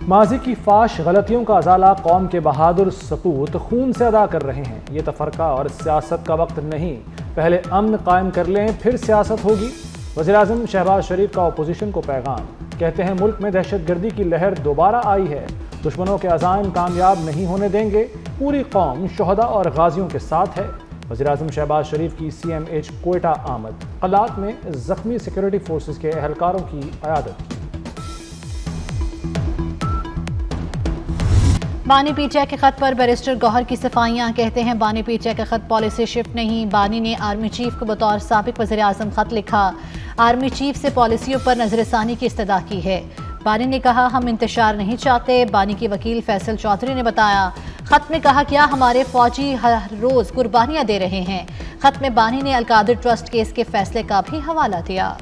माजी की फाश गलतियों का अजाला कौम के बहादुर सपूत खून से अदा कर रहे हैं। ये तफरका और सियासत का वक्त नहीं, पहले अमन कायम कर लें फिर सियासत होगी। वज़ीर-ए-आज़म शहबाज शरीफ का अपोजिशन को पैगाम, कहते हैं मुल्क में दहशतगर्दी की लहर दोबारा आई है, दुश्मनों के अज़ाइम कामयाब नहीं होने देंगे, पूरी कौम शहदा और गाजियों के साथ है। वज़ीर-ए-आज़म शहबाज शरीफ की CMH कोयटा आमद, कलात में जख्मी सिक्योरिटी फोर्सेस के एहलकारों की क़यादत की। बानी पीटीआई के खत पर बैरिस्टर गौहर की सफाइयां, कहते हैं बानी पीटीआई का खत पॉलिसी शिफ्ट नहीं, बानी ने आर्मी चीफ को बतौर साबिक वज़ीर-ए-आज़म खत लिखा, आर्मी चीफ से पॉलिसियों पर नजरसानी की इस्तदा की है। बानी ने कहा हम इंतशार नहीं चाहते। बानी के वकील फैसल चौधरी ने बताया, खत में कहा क्या हमारे फौजी हर रोज कुर्बानियां दे रहे हैं। खत में बानी ने अलकादिर ट्रस्ट केस के फैसले का भी हवाला दिया।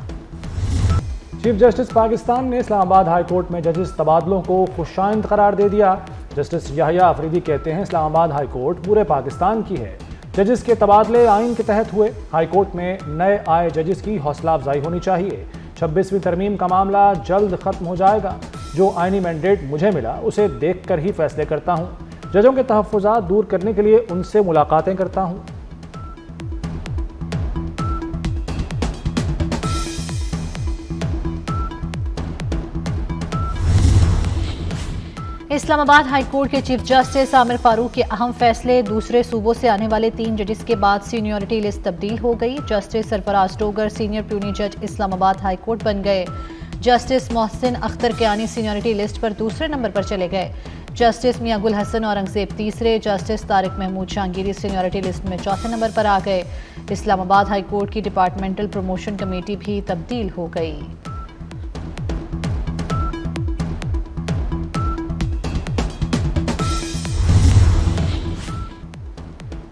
चीफ जस्टिस पाकिस्तान ने इस्लामाबाद हाई कोर्ट में जजेस तबादलों को खुशाइंद करार दे दिया। जस्टिस याहिया अफरीदी कहते हैं इस्लामाबाद हाई कोर्ट पूरे पाकिस्तान की है, जजेस के तबादले आइन के तहत हुए, हाई कोर्ट में नए आए जजेस की हौसला अफजाई होनी चाहिए। 26वीं तरमीम का मामला जल्द खत्म हो जाएगा, जो आइनी मैंडेट मुझे मिला उसे देख कर ही फैसले करता हूँ, जजों के तहफ़्फ़ुज़ात दूर करने के लिए उनसे मुलाकातें करता हूँ। इस्लामाबाद हाई कोर्ट के चीफ जस्टिस आमिर फारूक के अहम फैसले, दूसरे सूबों से आने वाले 3 जजेस के बाद सीनियरिटी लिस्ट तब्दील हो गई। Justice Sarfaraz Dogar senior puisne जज इस्लामाबाद हाई कोर्ट बन गए। Justice Mohsin Akhtar Kiyani seniority list पर दूसरे नंबर पर चले गए। जस्टिस मियां गुल हसन औरंगजेब तीसरे, justice Tariq Mahmood Jahangiri seniority list में चौथे नंबर पर आ गए। इस्लामाबाद हाई कोर्ट की डिपार्टमेंटल प्रमोशन कमेटी भी तब्दील हो गई।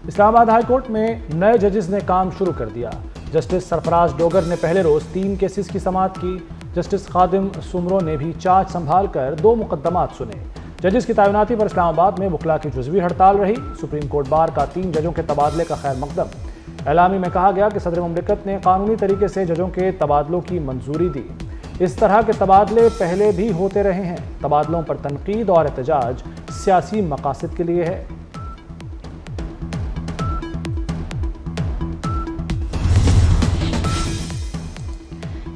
इस्लामाबाद हाई कोर्ट में नए जजेस ने काम शुरू कर दिया। जस्टिस सरफराज डोगर ने पहले रोज 3 केसेस की समाअत की। जस्टिस खादिम सुमरो ने भी चार्ज संभाल कर 2 मुकदमात सुने। जजेस की तैनाती पर इस्लामाबाद में वकला की जुज़वी हड़ताल रही। सुप्रीम कोर्ट बार का 3 जजों के तबादले का खैर मकदम। एलामी में कहा गया कि सदर मुमलिकत ने कानूनी तरीके से जजों के तबादलों की मंजूरी दी। इस तरह के तबादले पहले भी होते रहे हैं। तबादलों पर तनकीद और एहतजाज सियासी मकासद के लिए है।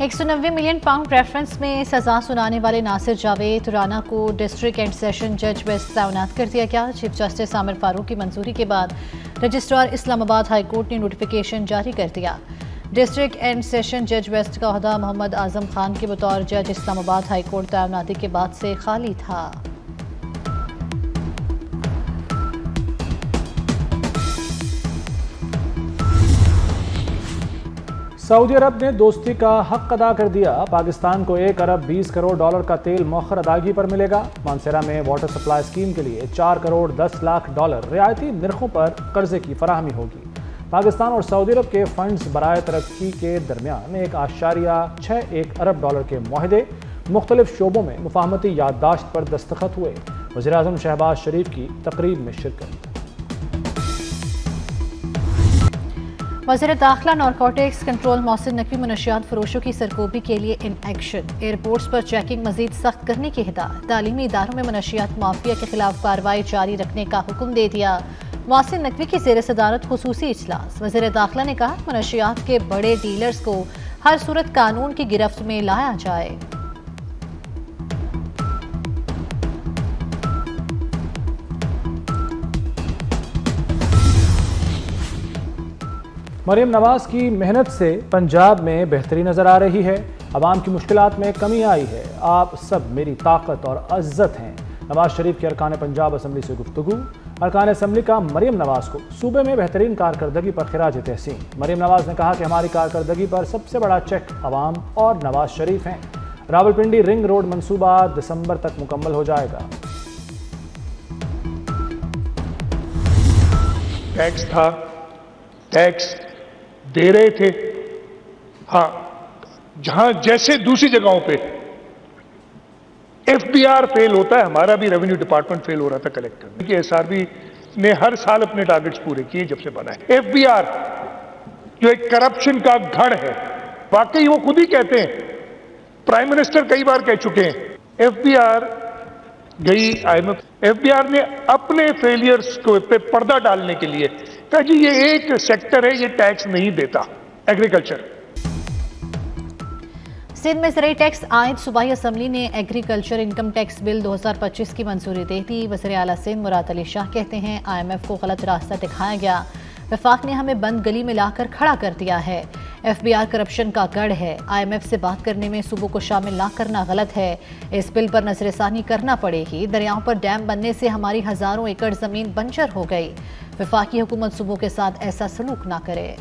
190 मिलियन पाउंड प्रेफरेंस में सजा सुनाने वाले नासिर जावेद राना को डिस्ट्रिक्ट एंड सेशन जज वेस्ट तैनात कर दिया गया। चीफ जस्टिस आमिर फारूक की मंजूरी के बाद रजिस्ट्रार इस्लामाबाद हाई कोर्ट ने नोटिफिकेशन जारी कर दिया। डिस्ट्रिक्ट एंड सेशन जज वेस्ट का ओहदा मोहम्मद आजम खान के बतौर जज इस्लामाबाद हाई कोर्ट तैनाती के बाद से खाली था। सऊदी अरब ने दोस्ती का हक अदा कर दिया। पाकिस्तान को 1 अरब 20 करोड़ डॉलर का तेल मौखर अदायगी पर मिलेगा। मानसेरा में वाटर सप्लाई स्कीम के लिए 4 करोड़ 10 लाख डॉलर रियायती निर्खों पर कर्जे की फराहमी होगी। पाकिस्तान और सऊदी अरब के फंड्स बराए तरक्की के दरमियान 1.61 अरब डॉलर के मुआहदे मुख्तलिफ शोबों में मुफाहमती याददाश्त पर दस्तखत हुए। वज़ीर-ए-आज़म शहबाज शरीफ की तकरीब में शिरकत। वज़ीर दाखिला नारकोटिक्स कंट्रोल मोहसिन नकवी मनशियात फरोशों की सरकोबी के लिए इन एक्शन। एयरपोर्ट्स पर चेकिंग मजीद सख्त करने की हिदायत। तालीमी इदारों में मनशियात माफिया के खिलाफ कार्रवाई जारी रखने का हुक्म दे दिया। मोहसिन नकवी की ज़ेर सदारत खुसूसी इजलास। वज़ीर दाखिला ने कहा मनशियात के बड़े डीलर्स को हर सूरत कानून की गिरफ्त में लाया जाए। मरियम नवाज की मेहनत से पंजाब में बेहतरी नजर आ रही है। अवाम की मुश्किलात में कमी आई है। आप सब मेरी ताकत और इज्जत हैं। नवाज शरीफ की अरकान पंजाब असम्बली से गुफ्तगू। अरकान असम्बली का मरियम नवाज को सूबे में बेहतरीन कारकर्दगी पर खिराज तहसीन। मरियम नवाज ने कहा कि हमारी कारकर्दगी पर सबसे बड़ा चेक अवाम और नवाज शरीफ हैं। रावलपिंडी रिंग रोड मंसूबा दिसंबर तक मुकम्मल हो जाएगा। टैक्स था, टैक्स दे रहे थे। हाँ, जहां जैसे दूसरी जगहों पे एफबीआर फेल होता है, हमारा भी रेवेन्यू डिपार्टमेंट फेल हो रहा था कलेक्टर में कि एसआरबी ने हर साल अपने टारगेट्स पूरे किए जब से बना है। एफबीआर जो एक करप्शन का गढ़ है, वाकई वो खुद ही कहते हैं, प्राइम मिनिस्टर कई बार कह चुके हैं, एफबीआर गई IMF, FBR ने अपने फेलियर्स को पे पर्दा डालने के लिए कहा जी ये एक सेक्टर है, ये टैक्स नहीं देता, एग्रीकल्चर। सिंध में ज़राई टैक्स आयद सूबाई असम्बली ने एग्रीकल्चर इनकम टैक्स बिल 2025 की मंजूरी दे दी। वज़ीर आला सिंध मुराद अली शाह कहते हैं IMF को गलत रास्ता दिखाया गया, वफाक ने हमें बंद गली में लाकर खड़ा कर दिया है। FBR करप्शन का गढ़ है, IMF से बात करने में सूबों को शामिल ना करना गलत है। इस बिल पर नजरसानी करना पड़ेगी। दरियाओं पर डैम बनने से हमारी हजारों एकड़ जमीन बंजर हो गई। वफाकी हुकूमत सूबों के साथ ऐसा सलूक ना करे।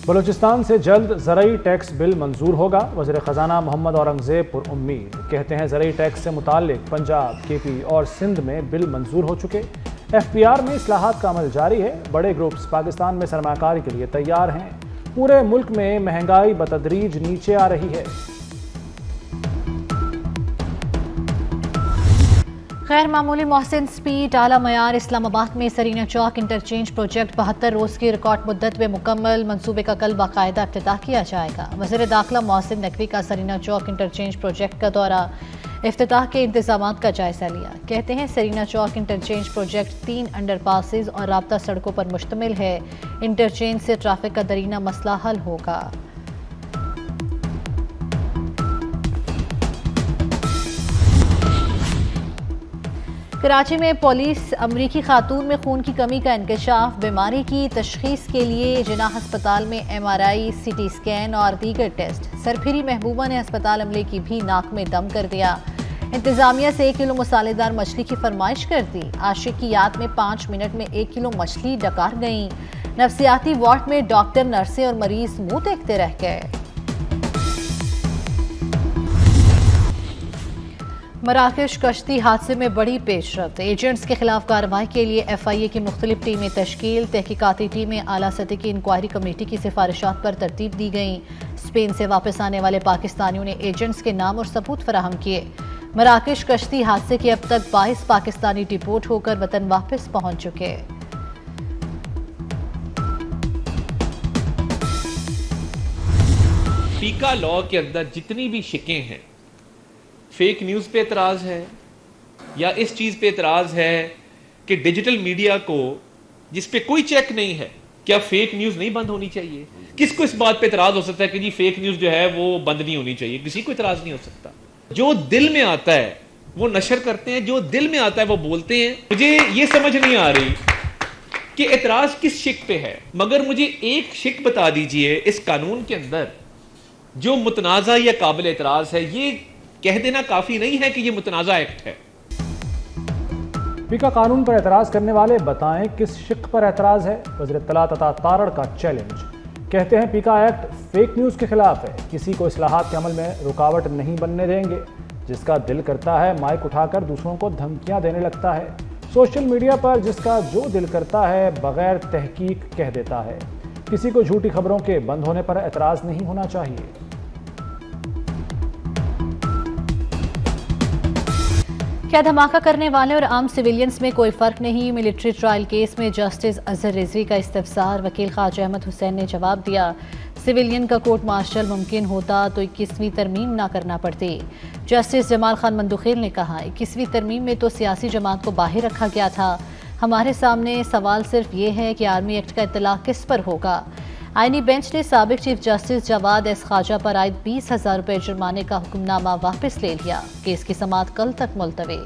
बलूचिस्तान से जल्द ज़राई टैक्स बिल मंजूर होगा। वज़ीर ख़जाना मोहम्मद औरंगज़ेब पुरउम्मीद कहते हैं ज़राई टैक्स से मुताल्लिक पंजाब, KP और सिंध में बिल मंजूर हो चुके। FBR में इस्लाहात का अमल जारी है। बड़े ग्रुप्स पाकिस्तान में सरमाकारी के लिए तैयार हैं। पूरे मुल्क में महंगाई बतदरीज नीचे आ रही है। गैर मामूली मोहसिन स्पीड आला मयार इस्लामाबाद में सरीना चौक इंटरचेंज प्रोजेक्ट 72 रोज की रिकॉर्ड मुद्दत में मुकम्मल। मंसूबे का कल बाकायदा इफ्तिताह किया जाएगा। वज़ीर दाखिला मोहसिन नकवी का सरीना चौक इंटरचेंज प्रोजेक्ट का दौरा, इफ्तिताह के इंतजामात का जायजा लिया। कहते हैं सरीना चौक इंटरचेंज प्रोजेक्ट 3 अंडरपासेज और राब्ता सड़कों पर मुश्तमिल है। इंटरचेंज से ट्रैफिक का दरीना मसला हल होगा। कराची में पुलिस अमरीकी खातून में खून की कमी का इंकशाफ, बीमारी की तशखीस के लिए जिन्ना अस्पताल में MRI, CT स्कैन और दीगर टेस्ट। सरफिरी महबूबा ने अस्पताल अमले की भी नाक में दम कर दिया। इंतजामिया से 1 किलो मसालेदार मछली की फरमाइश कर दी। आशिक की याद में 5 मिनट में 1 किलो मछली डकार गई। नफ्सियाती वार्ड में डॉक्टर, नर्सें और मरीज मुंह देखते रह गए। मराकश कश्ती हादसे में बड़ी पेशरफ्त, एजेंट्स के खिलाफ कार्रवाई के लिए FIA की मुख्तलिफ टीमें तश्कील। तहकीकाती टीमें आला सतह की इंक्वायरी कमेटी की सिफारिशात पर तरतीब दी गई। स्पेन से वापस आने वाले पाकिस्तानियों ने एजेंट्स के नाम और सबूत फराहम किए। मराकश कश्ती हादसे के अब तक 22 पाकिस्तानी डिपोर्ट होकर वतन वापस पहुंच चुके। फीका लॉ के अंदर जितनी भी शिकें हैं, फेक न्यूज़ पे एतराज़ है या इस चीज़ पे एतराज़ है कि डिजिटल मीडिया को जिस पे कोई चेक नहीं है, क्या फेक न्यूज़ नहीं बंद होनी चाहिए? किसको इस बात पे एतराज़ हो सकता है कि जी फेक न्यूज़ जो है वो बंद नहीं होनी चाहिए? किसी को एतराज़ नहीं हो सकता। जो दिल में आता है वो नशर करते हैं, जो दिल में आता है वो बोलते हैं। मुझे ये समझ नहीं आ रही कि एतराज़ किस शिक पे है, मगर मुझे एक शिक बता दीजिए इस कानून के अंदर जो मुतनाज़ा या काबिल एतराज़ है। ये कह देना काफी नहीं है कि ये मुतनाज़ा एक्ट है। फीका कानून पर एतराज करने वाले बताएं किस शिक पर एतराज है। वज़ीर इत्तलात अता तारड़ का चैलेंज, कहते हैं फीका एक्ट फेक न्यूज़ के खिलाफ है। किसी को इस्लाहात के अमल में रुकावट नहीं बनने देंगे। जिसका दिल करता है माइक उठाकर दूसरों को धमकियां देने लगता है। सोशल मीडिया पर जिसका जो दिल करता है बगैर तहकीक कह देता है। किसी को झूठी खबरों के बंद होने पर एतराज नहीं होना चाहिए। क्या धमाका करने वाले और आम सिविलियंस में कोई फर्क नहीं? मिलिट्री ट्रायल केस में जस्टिस अजहर रिजवी का इस्तफसार, वकील ख्वाजा अहमद हुसैन ने जवाब दिया। सिविलियन का कोर्ट मार्शल मुमकिन होता तो 21वीं तरमीम ना करना पड़ती। जस्टिस जमाल खान मंदुखेल ने कहा 21वीं तरमीम में तो सियासी जमात को बाहर रखा गया था। हमारे सामने सवाल सिर्फ ये है कि आर्मी एक्ट का इत्तलाक किस पर होगा। आईनी बेंच ने साबिक chief justice Jawad S Khawaja पर आयद 20,000 रुपये जुर्माने का हुक्मनामा वापस ले लिया। केस की समाअत कल तक मुलतवी।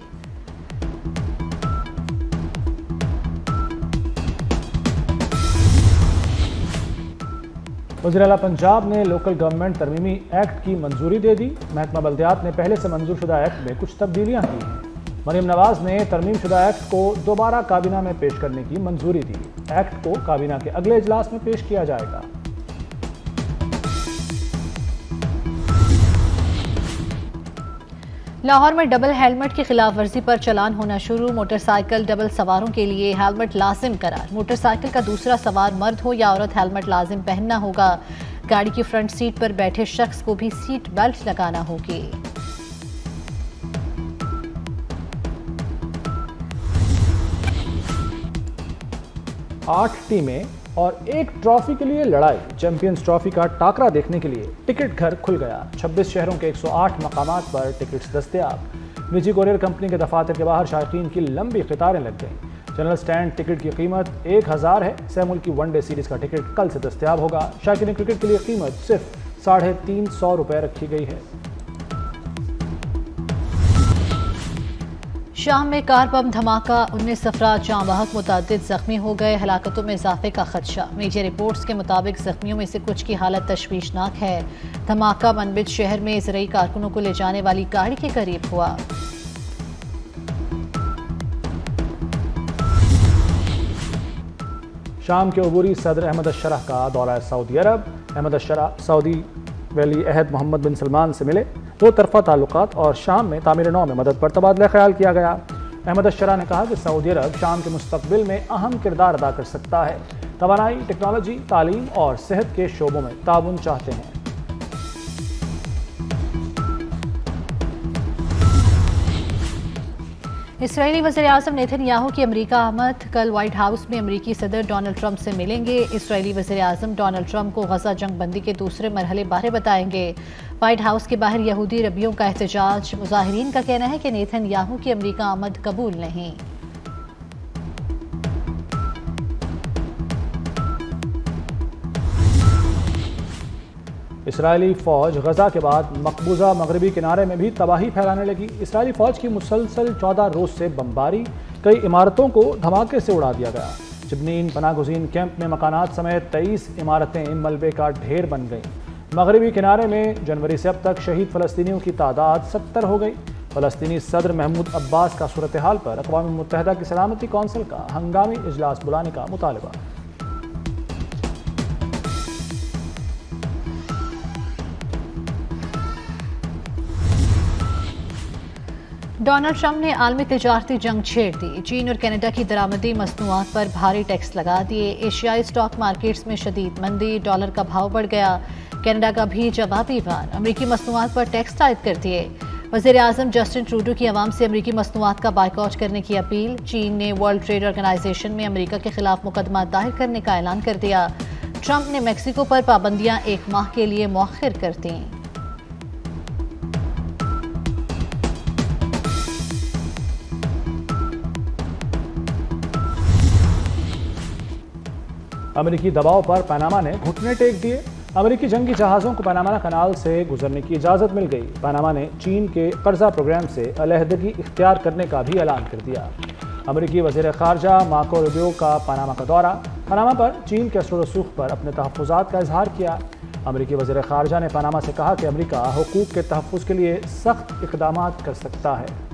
वज़ीर आला पंजाब ने लोकल गवर्नमेंट तरमीमी एक्ट की मंजूरी दे दी। महकमा बल्दियात ने पहले से मंजूर शुदा एक्ट में कुछ तब्दीलियां की हैं। मरीम नवाज ने तरमीम शुदा एक्ट को दोबारा काबीना में पेश करने की मंजूरी दी। एक्ट को काबीना के अगले इजलास में पेश किया जाएगा। लाहौर में डबल हेलमेट की खिलाफ वर्जी पर चलान होना शुरू। मोटरसाइकिल डबल सवारों के लिए हेलमेट लाजिम करार। मोटरसाइकिल का दूसरा सवार मर्द हो या औरत हेलमेट लाजिम पहनना होगा। गाड़ी की फ्रंट सीट पर बैठे शख्स को भी सीट बेल्ट लगाना होगी। 8 टीमें और एक ट्रॉफी के लिए लड़ाई। चैंपियंस ट्रॉफी का टाकरा देखने के लिए टिकट घर खुल गया। 26 शहरों के 108 मकामात पर टिकट्स दस्तयाब। निजी कोरियर कंपनी के दफातर के बाहर शायकीन की लंबी कतारें लग गईं। जनरल स्टैंड टिकट की कीमत 1000 है। सहमुल की वनडे सीरीज का टिकट कल से दस्तयाब होगा। शायकीन क्रिकेट के लिए कीमत सिर्फ 350 रुपये रखी गई है। शाम में कार बम धमाका, 19 अफराद जाँ बहक, मुतअद्दिद जख्मी हो गए। हलाकतों में इजाफे का खदशा। मीडिया रिपोर्ट्स के मुताबिक जख्मियों में से कुछ की हालत तशवीशनाक है। धमाका मनबिज शहर में ज़रूरी कारकुनों को ले जाने वाली गाड़ी के करीब हुआ। शाम के अबूरी सदर अहमद अशरफ का दौरा सऊदी अरब। अहमद अशरफ सऊदी वली अहद मोहम्मद बिन सलमान से मिले। दो तरफा ताल्लुकात और शाम में तामीर नौ में मदद पर तबादला ख्याल किया गया। अहमद अशरफ ने कहा कि सऊदी अरब शाम के मुस्तकबिल में अहम किरदार अदा कर सकता है। तवानाई, टेक्नोलॉजी, तालीम और सेहत के शोबों में ताउन चाहते हैं। इसराइली वज़ीर-ए-आज़म नेतन्याहू की अमेरिका आमद। कल व्हाइट हाउस में अमेरिकी सदर डोनाल्ड ट्रंप से मिलेंगे। इसराइली वज़ीर-ए-आज़म डोनाल्ड ट्रंप को गजा जंग बंदी के दूसरे मरहले बारे बताएंगे। व्हाइट हाउस के बाहर यहूदी रबियों का एहतजाज। मुजाहिरीन का कहना है कि नेतन्याहू की अमेरिका आमद कबूल नहीं। इसराइली फ़ौज गजा के बाद मकबूजा मगरबी किनारे में भी तबाही फैलाने लगी। इसराइली फ़ौज की मुसलसल 14 रोज़ से बमबारी, कई इमारतों को धमाके से उड़ा दिया गया। जिबनीन पनागुज़ीन कैंप में मकानात समेत 23 इमारतें मलबे का ढेर बन गईं। मगरबी किनारे में जनवरी से अब तक शहीद फ़लस्तीनियों की तादाद 70 हो गई। फ़लस्तीनी सदर महमूद अब्बास का सूरत हाल पर अक़वाम मुत्तहिदा की सलामती कौंसिल का हंगामी इजलास बुलाने का मुतालबा। डोनाल्ड ट्रंप ने आलमी तिजारती जंग छेड़ दी। चीन और कनाडा की दरामदी मसनूआत पर भारी टैक्स लगा दिए। एशियाई स्टॉक मार्केट्स में शदीद मंदी, डॉलर का भाव बढ़ गया। कनाडा का भी जवाबी वार, अमरीकी मसनूआत पर टैक्स आयद कर दिए। वज़ीर-ए-आज़म जस्टिन ट्रूडो की आवाम से अमरीकी मसनूआत का बायकॉट करने की अपील। चीन ने वर्ल्ड ट्रेड ऑर्गेनाइजेशन में अमरीका के खिलाफ मुकदमा दायर करने का ऐलान कर दिया। ट्रंप ने मेक्सिको पर पाबंदियां 1 माह के लिए मौखिर कर दी। अमेरिकी दबाव पर पनामा ने घुटने टेक दिए। अमेरिकी जंगी जहाज़ों को पनामा कनाल से गुजरने की इजाज़त मिल गई। पनामा ने चीन के कर्जा प्रोग्राम से अलहदगी इख्तियार करने का भी ऐलान कर दिया। अमेरिकी वज़ीर ख़ारजा मार्को रूबियो का पनामा का दौरा। पनामा पर चीन के असर रसूख पर अपने तहफ़्फ़ुज़ात का इजहार किया। अमेरिकी वज़ीर ख़ारजा ने पनामा से कहा कि अमेरिका हुकूक के तहफ़्फ़ुज़ के लिए सख्त इक़दामात कर सकता है।